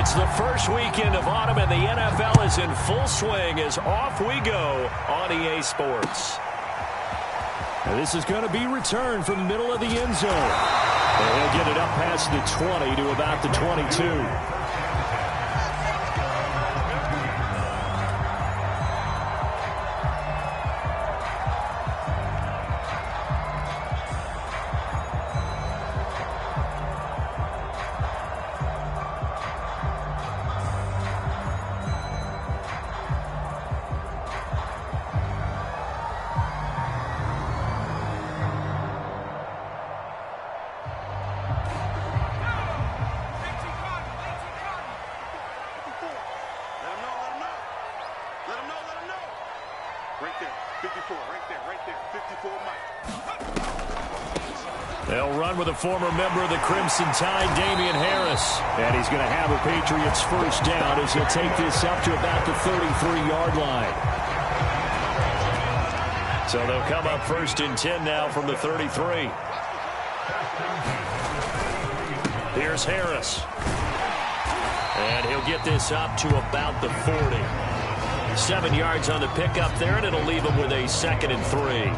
It's the first weekend of autumn, and the NFL is in full swing as off we go on EA Sports. And this is going to be returned from the middle of the end zone. And he'll get it up past the 20 to about the 22. They'll run with a former member of the Crimson Tide, Damian Harris. And he's going to have a Patriots first down as he'll take this up to about the 33-yard line. So they'll come up first and 10 now from the 33. Here's Harris. And he'll get this up to about the 40. 7 yards on the pickup there, and it'll leave him with a 2nd and 3.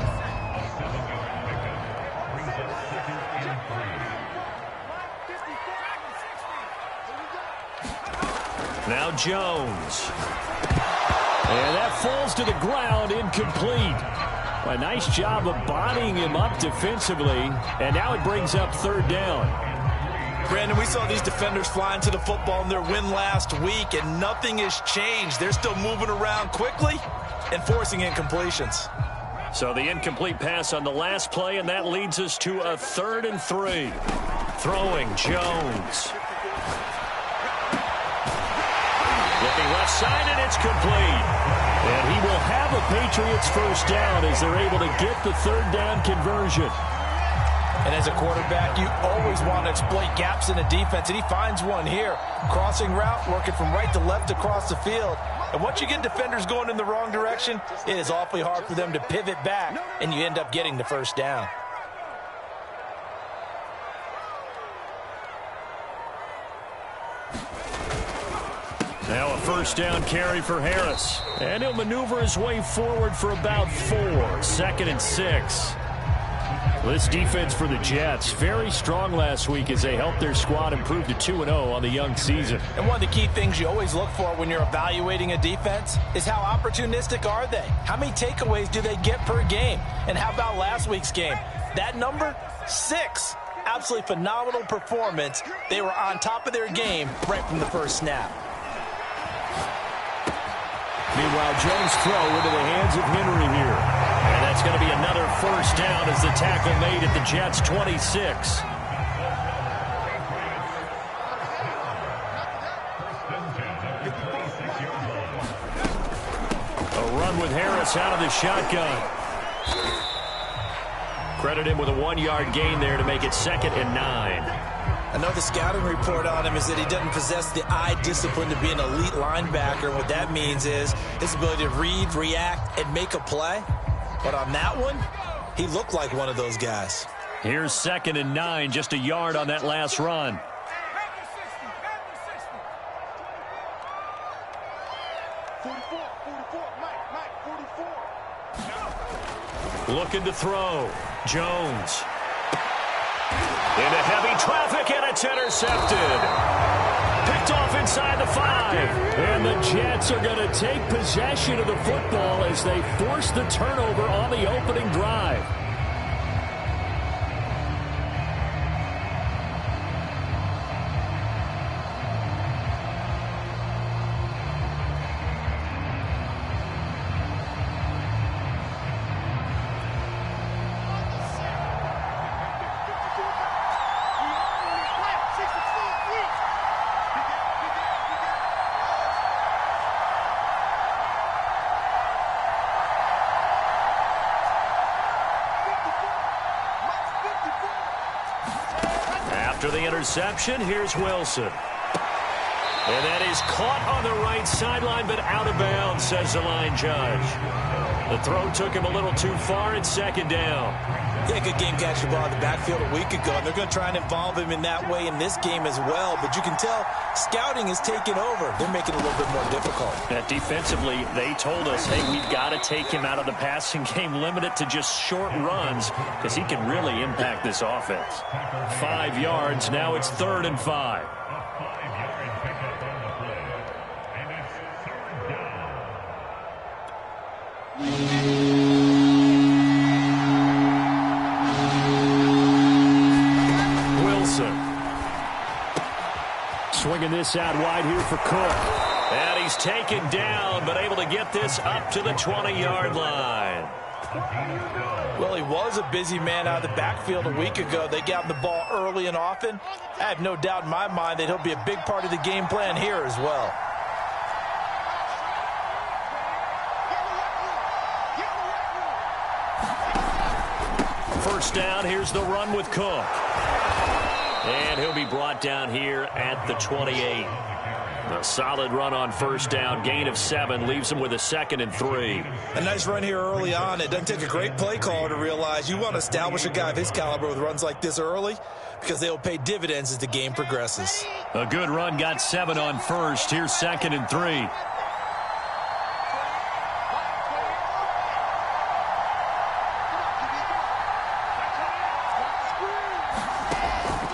Now Jones. And that falls to the ground, incomplete. A nice job of bodying him up defensively. And now it brings up 3rd down. Brandon, we saw these defenders flying to the football in their win last week, and nothing has changed. They're still moving around quickly and forcing incompletions. So the incomplete pass on the last play, and that leads us to a 3rd and 3. Throwing Jones. Looking left side, and it's complete. And he will have a Patriots first down as they're able to get the 3rd down conversion. And as a quarterback, you always want to exploit gaps in a defense, and he finds one here. Crossing route, working from right to left across the field. And once you get defenders going in the wrong direction, it is awfully hard for them to pivot back, and you end up getting the first down. Now a first down carry for Harris. And he'll maneuver his way forward for about 4. 2nd and 6. This defense for the Jets, very strong last week as they helped their squad improve to 2-0 on the young season. And one of the key things you always look for when you're evaluating a defense is how opportunistic are they? How many takeaways do they get per game? And how about last week's game? That number, 6. Absolutely phenomenal performance. They were on top of their game right from the first snap. Meanwhile, Jones' throw into the hands of Henry here. And that's going to be another first down as the tackle made at the Jets' 26. A run with Harris out of the shotgun. Credit him with a 1-yard gain there to make it 2nd and 9. I know the scouting report on him is that he doesn't possess the eye discipline to be an elite linebacker. And what that means is his ability to read, react, and make a play. But on that one, he looked like one of those guys. Here's 2nd and 9, just a yard on that last run. Looking to throw. Jones. Into heavy traffic, and it's intercepted. Picked off inside the 5. And the Jets are going to take possession of the football as they force the turnover on the opening drive. After the interception, here's Wilson. And that is caught on the right sideline, but out of bounds, says the line judge. The throw took him a little too far. It's second down. Yeah, good game catching the ball in the backfield a week ago, and they're going to try and involve him in that way in this game as well. But you can tell scouting is taking over. They're making it a little bit more difficult. Defensively, they told us, hey, we've got to take him out of the passing game, limit it to just short runs, because he can really impact this offense. 5 yards. Now it's 3rd and 5. Swinging this out wide here for Cook. And he's taken down, but able to get this up to the 20-yard line. Well, he was a busy man out of the backfield a week ago. They got him the ball early and often. I have no doubt in my mind that he'll be a big part of the game plan here as well. First down, here's the run with Cook. And he'll be brought down here at the 28. A solid run on first down. Gain of 7 leaves him with a 2nd and 3. A nice run here early on. It doesn't take a great play caller to realize you want to establish a guy of his caliber with runs like this early, because they'll pay dividends as the game progresses. A good run, got 7 on first. Here's 2nd and 3.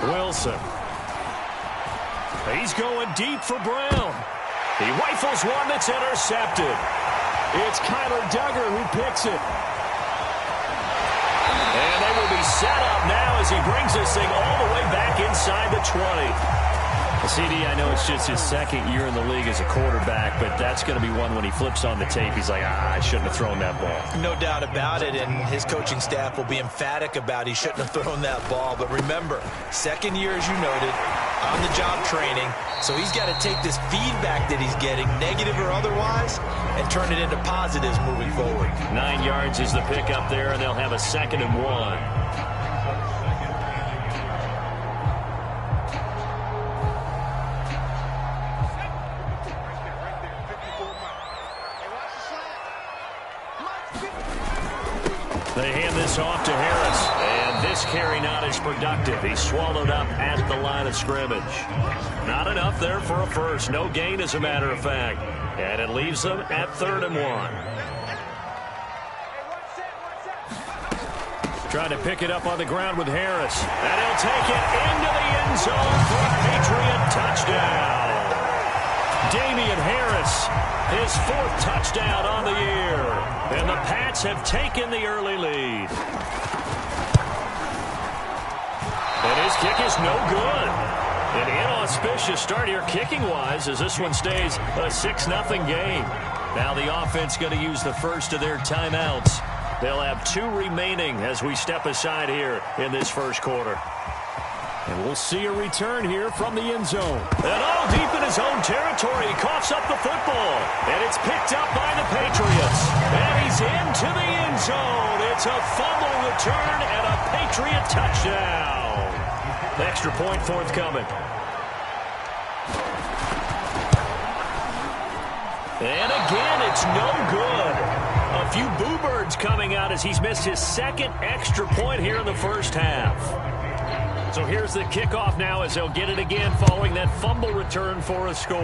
Wilson. He's going deep for Brown. He rifles one that's intercepted. It's Kyler Duggar who picks it. And they will be set up now as he brings this thing all the way back inside the 20. CD, I know it's just his 2nd year in the league as a quarterback, but that's going to be one when he flips on the tape, he's like, I shouldn't have thrown that ball. No doubt about it, and his coaching staff will be emphatic about he shouldn't have thrown that ball. But remember, 2nd year, as you noted, on-the-job training, so he's got to take this feedback that he's getting, negative or otherwise, and turn it into positives moving forward. 9 yards is the pickup there, and they'll have a 2nd and 1. They hand this off to Harris, and this carry not as productive. He's swallowed up at the line of scrimmage. Not enough there for a first. No gain, as a matter of fact. And it leaves them at 3rd and 1. Trying to pick it up on the ground with Harris. And he'll take it into the end zone for a Patriot touchdown. Damian Harris, his 4th touchdown on the year. And the Pats have taken the early lead. And his kick is no good. An inauspicious start here kicking-wise as this one stays a 6-0 game. Now the offense going to use the first of their timeouts. They'll have 2 remaining as we step aside here in this first quarter. And we'll see a return here from the end zone. And all deep in his own territory, he coughs up the football. And it's picked up by the Patriots. And he's into the end zone. It's a fumble return and a Patriot touchdown. Extra point forthcoming. And again, it's no good. A few boo birds coming out as he's missed his 2nd extra point here in the first half. So here's the kickoff now as they'll get it again following that fumble return for a score.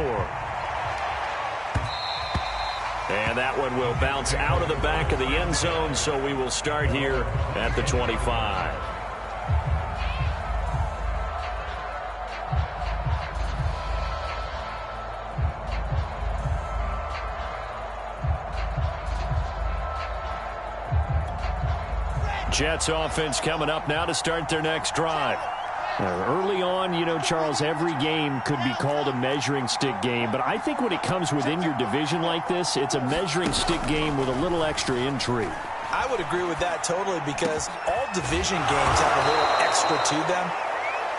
And that one will bounce out of the back of the end zone, so we will start here at the 25. Jets offense coming up now to start their next drive. Early on, you know, Charles, every game could be called a measuring stick game. But I think when it comes within your division like this, it's a measuring stick game with a little extra intrigue. I would agree with that totally, because all division games have a little extra to them.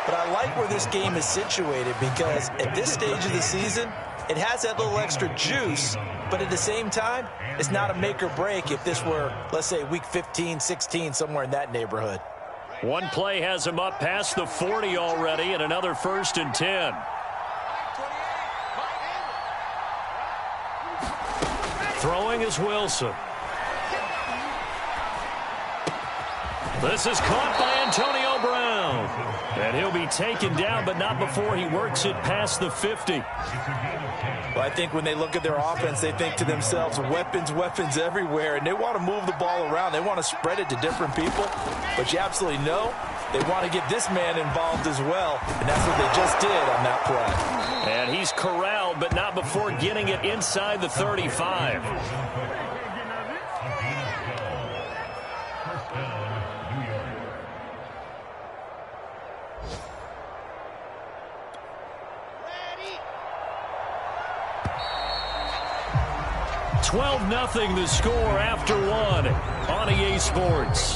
But I like where this game is situated, because at this stage of the season, it has that little extra juice. But at the same time, it's not a make or break if this were, let's say, week 15, 16, somewhere in that neighborhood. One play has him up past the 40 already, and another 1st and 10. Throwing is Wilson. This is caught by Antonio Brown. And he'll be taken down, but not before he works it past the 50. Well, I think when they look at their offense, they think to themselves, weapons, weapons everywhere, and they want to move the ball around. They want to spread it to different people, but you absolutely know they want to get this man involved as well, and that's what they just did on that play. And he's corralled, but not before getting it inside the 35. $12-0 the score after one on EA Sports.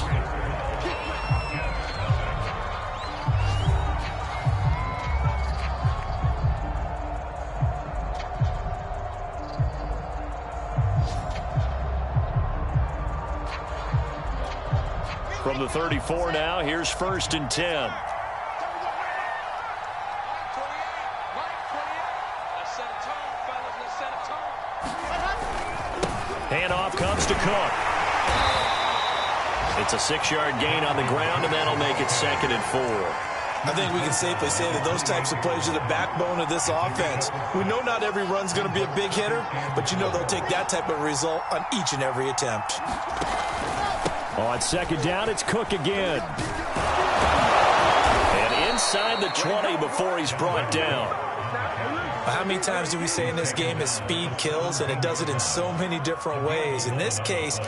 From the 34 now, here's 1st and 10. Handoff comes to Cook. It's a 6-yard gain on the ground, and that'll make it 2nd and 4. I think we can safely say that those types of plays are the backbone of this offense. We know not every run's going to be a big hitter, but you know they'll take that type of result on each and every attempt. On 2nd down, it's Cook again. And inside the 20 before he's brought down. How many times do we say in this game that speed kills, and it does it in so many different ways? In this case,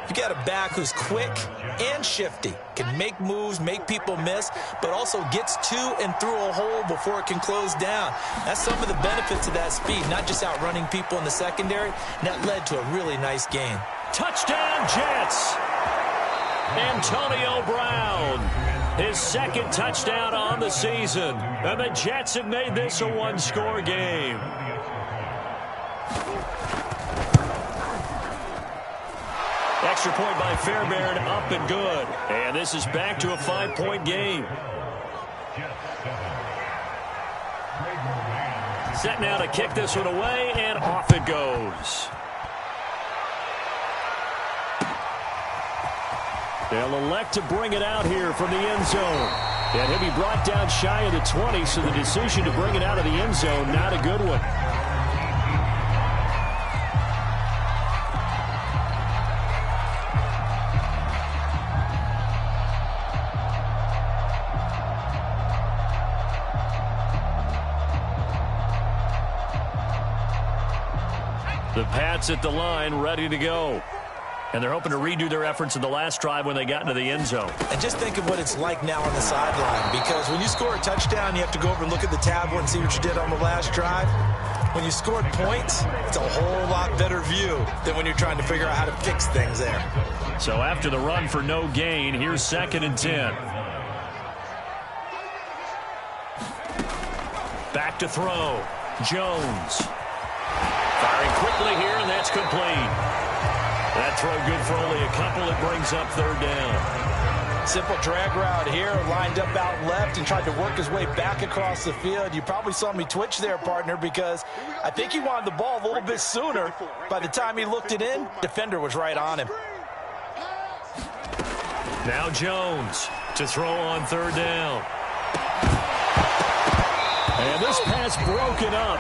you got a back who's quick and shifty, can make moves, make people miss, but also gets to and through a hole before it can close down. That's some of the benefits of that speed, not just outrunning people in the secondary, and that led to a really nice gain. Touchdown, Jets! Antonio Brown, his 2nd touchdown on the season. And the Jets have made this a one-score game. Extra point by Fairbairn, up and good. And this is back to a 5-point game. Set now to kick this one away, and off it goes. They'll elect to bring it out here from the end zone. And he'll be brought down shy of the 20, so the decision to bring it out of the end zone, not a good one. The Pats at the line, ready to go. And they're hoping to redo their efforts in the last drive when they got into the end zone. And just think of what it's like now on the sideline, because when you score a touchdown, you have to go over and look at the tablet and see what you did on the last drive. When you scored points, it's a whole lot better view than when you're trying to figure out how to fix things there. So after the run for no gain, here's 2nd and 10. Back to throw. Jones. Firing quickly here, and that's complete. That throw good for only a couple. It brings up 3rd down. Simple drag route here, lined up out left and tried to work his way back across the field. You probably saw me twitch there, partner, because I think he wanted the ball a little bit sooner. By the time he looked it in, defender was right on him. Now Jones to throw on 3rd down. And this pass broken up.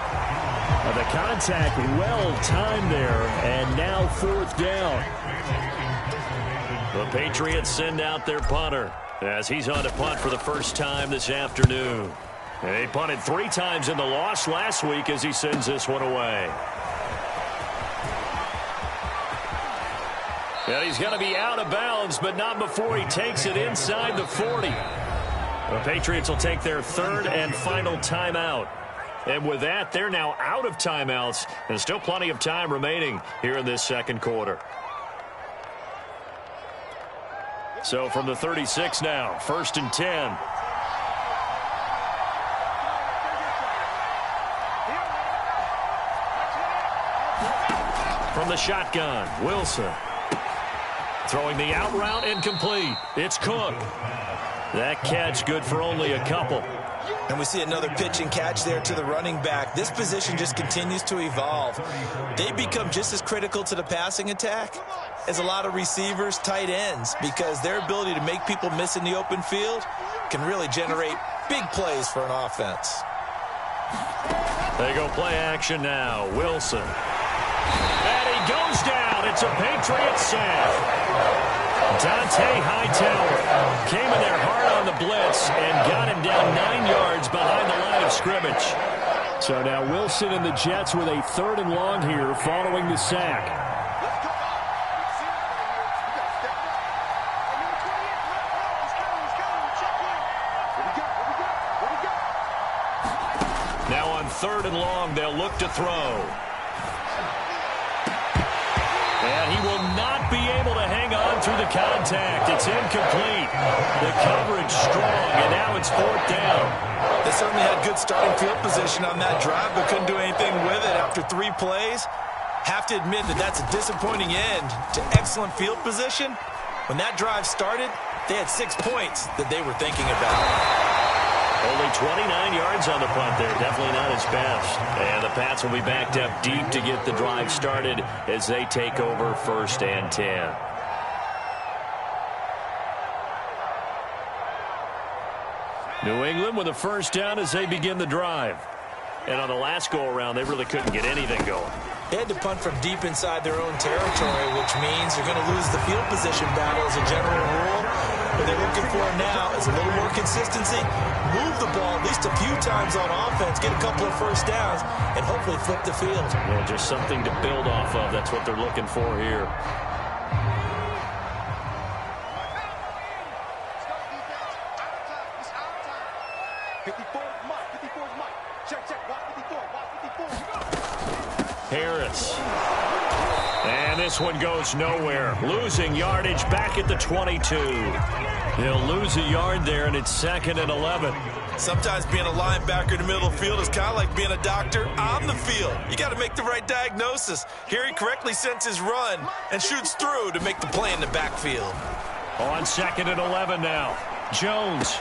The contact well-timed there, and now 4th down. The Patriots send out their punter as he's on to punt for the first time this afternoon. And he punted 3 times in the loss last week as he sends this one away. And he's going to be out of bounds, but not before he takes it inside the 40. The Patriots will take their 3rd and final timeout. And with that, they're now out of timeouts. And still plenty of time remaining here in this 2nd quarter. So from the 36 now, 1st and 10. From the shotgun, Wilson. Throwing the out route, incomplete. It's Cook. That catch good for only a couple. And we see another pitch and catch there to the running back. This position just continues to evolve. They become just as critical to the passing attack as a lot of receivers, tight ends, because their ability to make people miss in the open field can really generate big plays for an offense. They go play action now. Wilson. And he goes down. It's a Patriot sack. Dante Hightower came in there hard on the blitz and got him down 9 yards behind the line of scrimmage. So now Wilson and the Jets with a 3rd and long here following the sack. Now on 3rd and long, they'll look to throw. And he will not be able to hang on through the contact. It's incomplete. The coverage strong, and now it's 4th down. They certainly had good starting field position on that drive, but couldn't do anything with it after 3 plays. Have to admit that that's a disappointing end to excellent field position. When that drive started, they had 6 points that they were thinking about. Only 29 yards on the punt there. Definitely not his best. And the Pats will be backed up deep to get the drive started as they take over 1st and 10. New England with a 1st down as they begin the drive. And on the last go-around, they really couldn't get anything going. They had to punt from deep inside their own territory, which means they're going to lose the field position battle as a general rule. What they're looking for now is a little more consistency, move the ball at least a few times on offense, get a couple of 1st downs, and hopefully flip the field. Yeah, just something to build off of. That's what they're looking for here. Harris. And this one goes nowhere. Losing yardage back at the 22. He'll lose a yard there, and it's 2nd and 11. Sometimes being a linebacker in the middle of the field is kind of like being a doctor on the field. You got to make the right diagnosis. Here he correctly sends his run and shoots through to make the play in the backfield. On 2nd and 11 now. Jones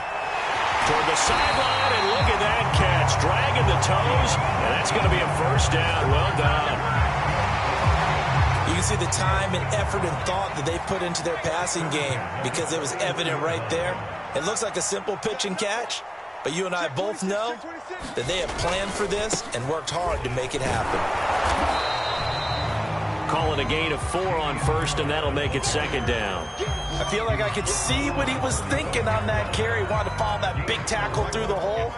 toward the sideline, and look at that catch. Dragging the toes, and that's going to be a 1st down. Well done. You can see the time and effort and thought that they put into their passing game because it was evident right there. It looks like a simple pitch and catch, but you and I both know that they have planned for this and worked hard to make it happen. Call it a gain of 4 on 1st, and that'll make it 2nd down. I feel like I could see what he was thinking on that carry. Wanted to follow that big tackle through the hole.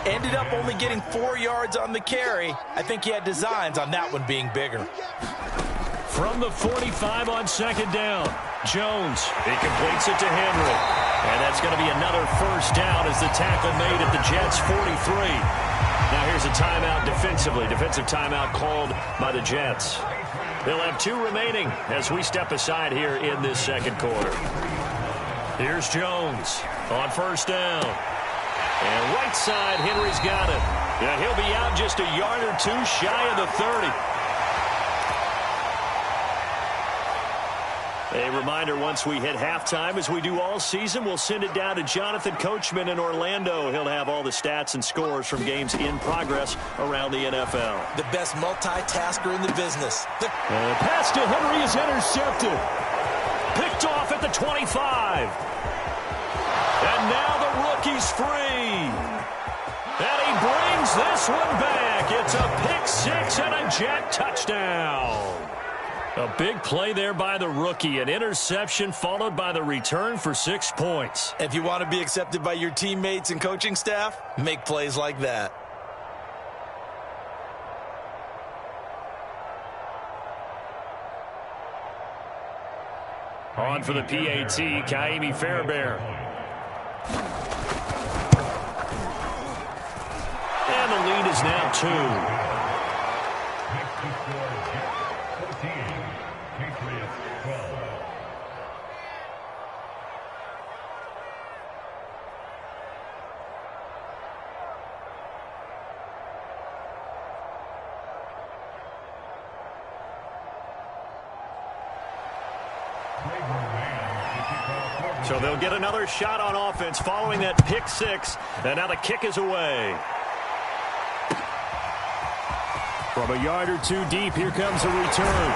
Ended up only getting 4 yards on the carry. I think he had designs on that one being bigger. From the 45 on 2nd down, Jones. He completes it to Henry. And that's going to be another 1st down as the tackle made at the Jets' 43. Now here's a timeout defensively. Defensive timeout called by the Jets. They'll have 2 remaining as we step aside here in this 2nd quarter. Here's Jones on 1st down. And right side, Henry's got it. Yeah, he'll be out just a yard or 2 shy of the 30. A reminder, once we hit halftime, as we do all season, we'll send it down to Jonathan Coachman in Orlando. He'll have all the stats and scores from games in progress around the NFL. The best multitasker in the business. The pass to Henry is intercepted. Picked off at the 25. And now the rookie's free. And he brings this one back. It's a pick 6 and a Jet touchdown. A big play there by the rookie. An interception followed by the return for 6 points. If you want to be accepted by your teammates and coaching staff, make plays like that. On for the PAT, Kaimi Fairbairn. And the lead is now 2. So they'll get another shot on offense following that pick six. And now the kick is away. From a yard or two deep, here comes a return.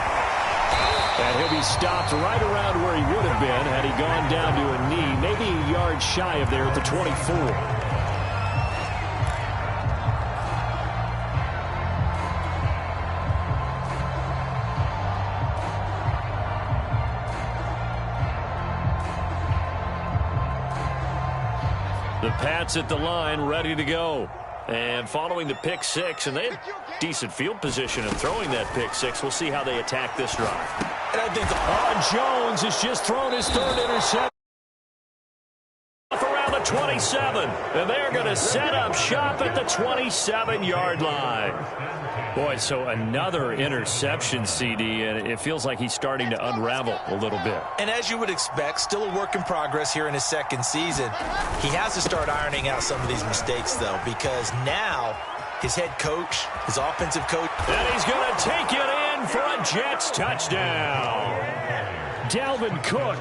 And he'll be stopped right around where he would have been had he gone down to a knee, maybe a yard shy of there at the 24. The Pats at the line, ready to go. And following the pick six, and they have decent field position in throwing that pick six. We'll see how they attack this drive. And I think Jones has just thrown his third interception around the 27. And they're going to set up shop at the 27-yard line. Boy, so another interception, CD, and it feels like he's starting to unravel a little bit. And as you would expect, still a work in progress here in his second season. He has to start ironing out some of these mistakes, though, because now his head coach, his offensive coach. And he's going to take it in for a Jets touchdown. Dalvin Cook.